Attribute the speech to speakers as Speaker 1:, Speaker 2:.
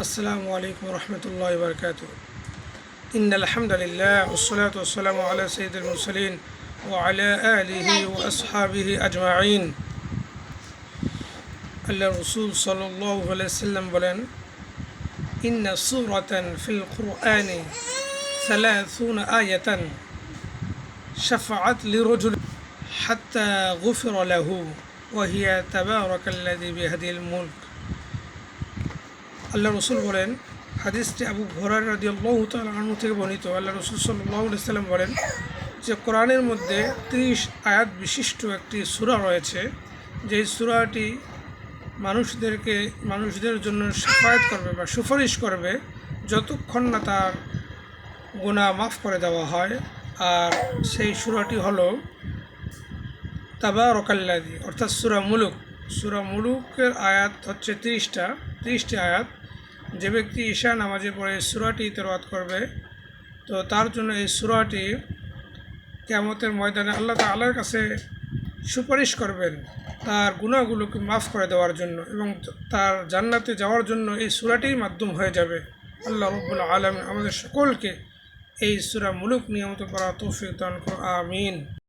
Speaker 1: আসসালামু আলাইকুম রহমতুল্লাহ বরকাত। ইন্নাল হামদুলিল্লাহ ওয়াসসালাতু ওয়াসসালামু আলা সাইয়্যিদিল মুরসালিন ওয়া আলা আলিহি ওয়া আসহাবিহি আজমাইন। আল্লাহ রাসূল সাল্লাল্লাহু আলাইহি ওয়াসাল্লাম বলেন, ইন্না সূরাতান ফিল কুরআনি 30 আয়াতান শাফাআত লিরাজুল হাত্তা গুফিরা লাহু ওয়া হিয়া তাবারাকাল্লাযী বিয়াদিহিল মুলক। আল্লাহ রসুল বলেন, হাদিসটি আবু হুরায়রা রাদিয়াল্লাহু তাআলা আনহু থেকে বর্ণিত। আল্লাহ রসুল সাল্লাল্লাহু আলাইহি ওয়াসাল্লাম বলেন যে কোরআনের মধ্যে 30 আয়াত বিশিষ্ট একটি সূরা রয়েছে, যেই সূরাটি মানুষদের জন্য শাফায়াত করবে বা সুপারিশ করবে যতক্ষণ না তার গুনাহ মাফ করে দেওয়া হয়। আর সেই সূরাটি হলো তাবারাকাল্লাযী, অর্থাৎ সূরা মুলুক। সূরা মুলুকের আয়াত হচ্ছে 30টি আয়াত। যে ব্যক্তি ঈশা নামাজে পড়ে সূরাটি তেলাওয়াত করবে, তো তার জন্য এই সূরাটি কিয়ামতের ময়দানে আল্লাহ তাআলার কাছে সুপারিশ করবেন তার গুনাহগুলোকে মাফ করে দেওয়ার জন্য, এবং তার জান্নাতে যাওয়ার জন্য এই সূরাটির মাধ্যম হয়ে যাবে। আল্লাহ রাব্বুল আলামিন আমাদের সকলকে এই সূরা মুলুক নিয়মিত পড়ার তৌফিক দান করুন, আমিন।